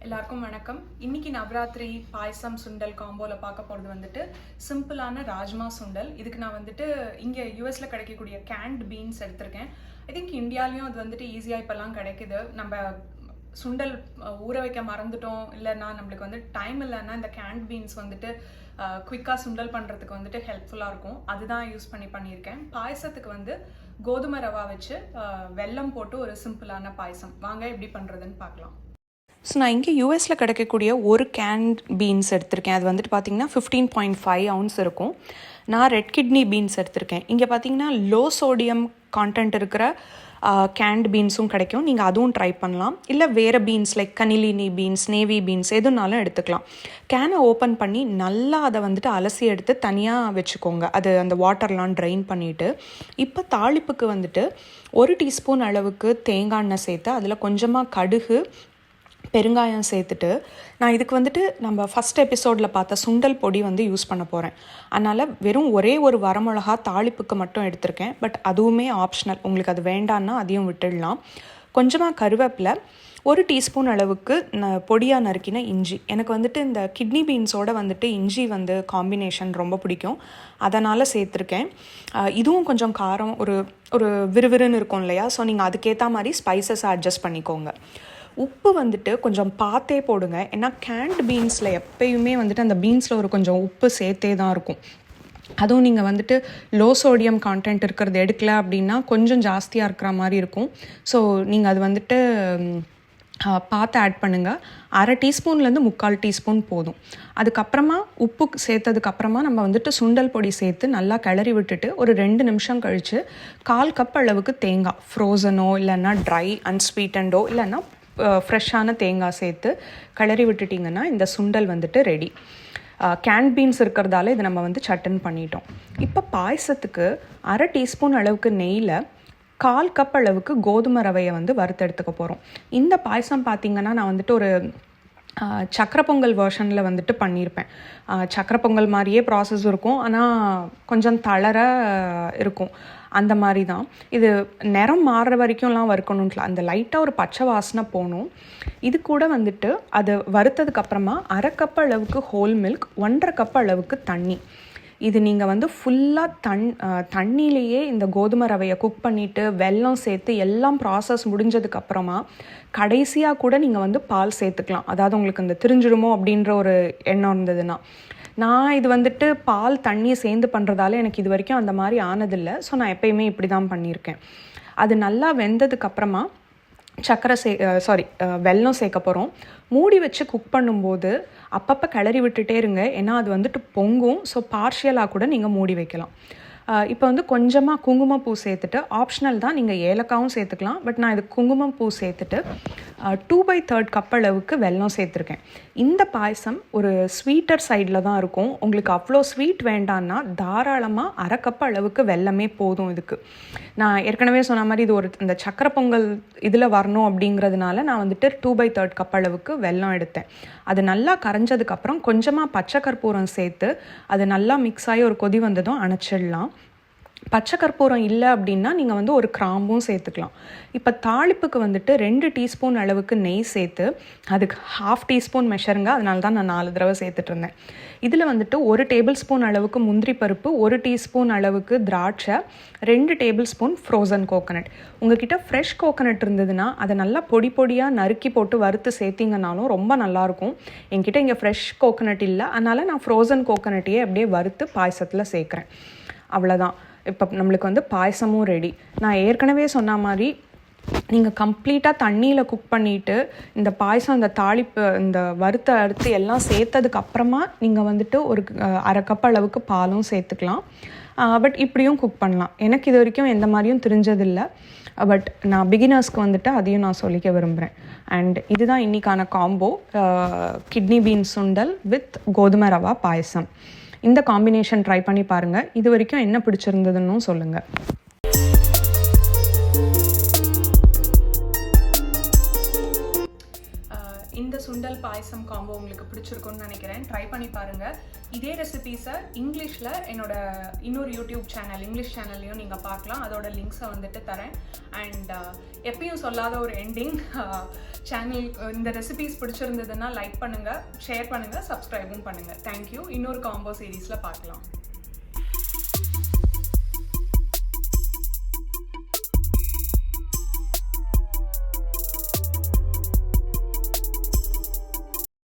எல்லாருக்கும் வணக்கம். இன்னைக்கு நவராத்திரி பாயசம் சுண்டல் காம்போல பார்க்க போகிறது வந்துட்டு சிம்பிளான ராஜ்மா சுண்டல். இதுக்கு நான் வந்துட்டு இங்கே யூஎஸ்ல கிடைக்கக்கூடிய கேண்ட் பீன்ஸ் எடுத்திருக்கேன். ஐ திங்க் இந்தியாலையும் அது வந்துட்டு ஈஸியாக இப்போல்லாம் கிடைக்குது. நம்ம சுண்டல் ஊற வைக்க மறந்துட்டோம், இல்லைன்னா நம்மளுக்கு வந்து டைம் இல்லைன்னா இந்த கேண்ட் பீன்ஸ் வந்துட்டு குயிக்காக சுண்டல் பண்ணுறதுக்கு வந்துட்டு ஹெல்ப்ஃபுல்லாக இருக்கும். அதுதான் யூஸ் பண்ணியிருக்கேன். பாயசத்துக்கு வந்து கோதுமை ரவா வச்சு வெல்லம் போட்டு ஒரு சிம்பிளான பாயசம். வாங்க எப்படி பண்ணுறதுன்னு பார்க்கலாம். ஸோ நான் இங்கே யூஎஸில் கிடைக்கக்கூடிய ஒரு கேண்ட் பீன்ஸ் எடுத்திருக்கேன். அது வந்துட்டு பார்த்திங்கன்னா 15.5 ounce இருக்கும். நான் ரெட் கிட்னி பீன்ஸ் எடுத்திருக்கேன். இங்கே பார்த்திங்கன்னா லோ சோடியம் கான்டென்ட் இருக்கிற கேண்ட் பீன்ஸும் கிடைக்கும். நீங்கள் அதுவும் ட்ரை பண்ணலாம். இல்லை வேறு beans like cannellini beans, navy beans எதுனாலும் எடுத்துக்கலாம். கேனை ஓப்பன் பண்ணி நல்லா அதை வந்துட்டு அலசி எடுத்து தனியாக வச்சுக்கோங்க. அது அந்த வாட்டர்லாம் ட்ரைன் பண்ணிவிட்டு, இப்போ தாளிப்புக்கு வந்துட்டு 1 டீஸ்பூன் அளவுக்கு தேங்காய் எண்ணெய் சேர்த்து அதில் கொஞ்சமாக கடுகு, பெருங்காயம் சேர்த்துட்டு, நான் இதுக்கு வந்துட்டு நம்ம ஃபஸ்ட் எபிசோடில் பார்த்த சுண்டல் பொடி வந்து யூஸ் பண்ண போகிறேன். அதனால் வெறும் ஒரே ஒரு வரமிளகா தாளிப்புக்கு மட்டும் எடுத்திருக்கேன். பட் அதுவுமே ஆப்ஷனல், உங்களுக்கு அது வேண்டான்னா அதையும் விட்டுடலாம். கொஞ்சமாக கருவேப்பிலை, 1 டீஸ்பூன் அளவுக்கு பொடியாக நறுக்கின இஞ்சி. எனக்கு வந்துட்டு இந்த கிட்னி பீன்ஸோடு வந்துட்டு இஞ்சி வந்து காம்பினேஷன் ரொம்ப பிடிக்கும், அதனால் சேர்த்துருக்கேன். இதுவும் கொஞ்சம் காரம் ஒரு விறுவிறுன்னு இருக்கும் இல்லையா? ஸோ நீங்கள் அதுக்கேற்ற மாதிரி ஸ்பைசஸை அட்ஜஸ்ட் பண்ணிக்கோங்க. உப்பு வந்துட்டு கொஞ்சம் பார்த்தே போடுங்க. ஏன்னா கேண்ட் பீன்ஸில் எப்பயுமே வந்துட்டு அந்த பீன்ஸில் ஒரு கொஞ்சம் உப்பு சேர்த்தே தான் இருக்கும். அதுவும் நீங்கள் வந்துட்டு லோ சோடியம் கான்டென்ட் இருக்கிறது எடுக்கல அப்படின்னா கொஞ்சம் ஜாஸ்தியாக இருக்கிற மாதிரி இருக்கும். ஸோ நீங்கள் அது வந்துட்டு பார்த்து ஆட் பண்ணுங்கள். 1/2 டீஸ்பூன்லேருந்து 3/4 டீஸ்பூன் போதும். அதுக்கப்புறமா உப்பு சேர்த்ததுக்கப்புறமா நம்ம வந்துட்டு சுண்டல் பொடி சேர்த்து நல்லா கிளறி விட்டுட்டு ஒரு 2 நிமிஷம் கழித்து 1/4 கப் அளவுக்கு தேங்காய், ஃப்ரோசனோ இல்லைன்னா ட்ரை அன்ஸ்வீட்டண்டோ இல்லைன்னா ஃப்ரெஷ்ஷான தேங்காய் சேர்த்து கிளறி விட்டுட்டிங்கன்னா இந்த சுண்டல் வந்துட்டு ரெடி. கேன் பீன்ஸ் இருக்கிறதால இது நம்ம வந்து சட்டன் பண்ணிட்டோம். இப்போ பாயசத்துக்கு 1/2 டீஸ்பூன் அளவுக்கு நெய்யில் 1/4 கப் அளவுக்கு கோதுமை ரவையை வந்து வறுத்தெடுத்துக்க போகிறோம். இந்த பாயசம் பார்த்திங்கன்னா நான் வந்துட்டு ஒரு சக்கரை பொங்கல் வெர்ஷனில் வந்துட்டு பண்ணியிருப்பேன். சக்கரை பொங்கல் மாதிரியே ப்ராசஸ் இருக்கும், ஆனால் கொஞ்சம் தளர இருக்கும். அந்த மாதிரி தான் இது. நிறம் மாறுற வரைக்கும்லாம் வறுக்கணும்ல, அந்த லைட்டாக ஒரு பச்சை வாசனை போகணும். இது கூட வந்துட்டு அது வறுத்ததுக்கப்புறமா 1/2 கப் அளவுக்கு ஹோல் மில்க், 1/2 கப் அளவுக்கு தண்ணி. இது நீங்கள் வந்து ஃபுல்லாக தண்ணியிலேயே இந்த கோதுமை ரவையை குக் பண்ணிவிட்டு வெல்லம் சேர்த்து எல்லாம் ப்ராசஸ் முடிஞ்சதுக்கப்புறமா கடைசியாக கூட நீங்கள் வந்து பால் சேர்த்துக்கலாம். அதாவது உங்களுக்கு இந்த திரிஞ்சிடுமோ அப்படின்ற ஒரு எண்ணம் இருந்ததுன்னா. நான் இது வந்துட்டு பால் தண்ணி சேர்ந்து பண்ணுறதால எனக்கு இது வரைக்கும் அந்த மாதிரி ஆனதில்லை. ஸோ நான் எப்பயுமே இப்படி தான் பண்ணியிருக்கேன். அது நல்லா வெந்ததுக்கப்புறமா வெல்லம் சேர்க்க போகிறோம். மூடி வச்சு குக் பண்ணும்போது அப்பப்போ கிளறி விட்டுட்டே இருங்க, ஏன்னா அது வந்துட்டு பொங்கும். ஸோ பார்ஷியலாக கூட நீங்கள் மூடி வைக்கலாம். இப்போ வந்து கொஞ்சமாக குங்குமப்பூ சேர்த்துட்டு, ஆப்ஷனல் தான், நீங்கள் ஏலக்காவும் சேர்த்துக்கலாம். பட் நான் இது குங்குமப்பூ சேர்த்துட்டு 2/3 கப் அளவுக்கு வெல்லம் சேர்த்துருக்கேன். இந்த பாயசம் ஒரு ஸ்வீட்டர் சைடில் தான் இருக்கும். உங்களுக்கு அவ்வளோ ஸ்வீட் வேண்டான்னா தாராளமாக 1/2 கப் அளவுக்கு வெல்லமே போதும் இதுக்கு. நான் ஏற்கனவே சொன்ன மாதிரி இது இந்த சக்கரை பொங்கல் இதில் வரணும் அப்படிங்கிறதுனால நான் வந்துட்டு 2/3 கப் அளவுக்கு வெல்லம் எடுத்தேன். அது நல்லா கரைஞ்சதுக்கப்புறம் கொஞ்சமாக பச்சை கற்பூரம் சேர்த்து அது நல்லா மிக்ஸ் ஆகி ஒரு கொதி வந்ததும் அணைச்சிடலாம். பச்சை கற்பூரம் இல்லை அப்படின்னா நீங்கள் வந்து ஒரு கிராம்பும் சேர்த்துக்கலாம். இப்போ தாளிப்புக்கு வந்துட்டு 2 டீஸ்பூன் அளவுக்கு நெய் சேர்த்து, அதுக்கு 1/2 டீஸ்பூன் மெஷருங்க, அதனால தான் நான் 4 தடவை சேர்த்துட்டு இருந்தேன். இதில் வந்துட்டு 1 டேபிள் ஸ்பூன் அளவுக்கு முந்திரி பருப்பு, 1 டீஸ்பூன் அளவுக்கு திராட்சை, 2 டேபிள் ஸ்பூன் ஃப்ரோசன் கோகனட். உங்ககிட்ட ஃப்ரெஷ் கோகனட் இருந்ததுன்னா அதை நல்லா பொடியாக நறுக்கி போட்டு வறுத்து சேர்த்திங்கனாலும் ரொம்ப நல்லாயிருக்கும். என்கிட்ட இங்கே ஃப்ரெஷ் கோகனட் இல்லை, அதனால் நான் ஃப்ரோசன் கோகனட்டையே அப்படியே வறுத்து பாயசத்தில் சேர்க்குறேன். அவ்வளோதான். இப்போ நம்மளுக்கு வந்து பாயசமும் ரெடி. நான் ஏற்கனவே சொன்ன மாதிரி நீங்கள் கம்ப்ளீட்டாக தண்ணியில் குக் பண்ணிவிட்டு இந்த பாயசம், இந்த தாளிப்பு, இந்த வறுத்த அறுத்து எல்லாம் சேர்த்ததுக்கப்புறமா நீங்கள் வந்துட்டு ஒரு 1/2 கப் அளவுக்கு பாலும் சேர்த்துக்கலாம். பட் இப்படியும் குக் பண்ணலாம். எனக்கு இது வரைக்கும் எந்த மாதிரியும் தெரிஞ்சதில்லை. பட் நான் பிகினர்ஸ்க்கு வந்துட்டு அதையும் நான் சொல்லிக்க விரும்புகிறேன். அண்ட் இதுதான் இன்றைக்கான combo, kidney been sundal with கோதுமை ரவா பாயசம். இந்த காம்பினேஷன் ட்ரை பண்ணி பாருங்கள். இது வரைக்கும் என்ன பிடிச்சிருந்ததுன்னு சொல்லுங்கள். இந்த சுண்டல் பாயசம் காம்போ உங்களுக்கு பிடிச்சிருக்குன்னு நினைக்கிறேன். ட்ரை பண்ணி பாருங்கள். இதே ரெசிபீஸை இங்கிலீஷில் என்னோட இன்னொரு யூடியூப் சேனல், இங்கிலீஷ் சேனல்லையும் நீங்கள் பார்க்கலாம். அதோட லிங்க்ஸை வந்துட்டு தரேன். அண்ட் எப்பயும் சொல்லாத ஒரு எண்டிங், சேனல் இந்த ரெசிபீஸ் பிடிச்சிருந்ததுன்னா லைக் பண்ணுங்கள், ஷேர் பண்ணுங்கள், சப்ஸ்கிரைபும் பண்ணுங்கள். தேங்க்யூ. இன்னொரு காம்போ சீரீஸில் பார்க்கலாம்.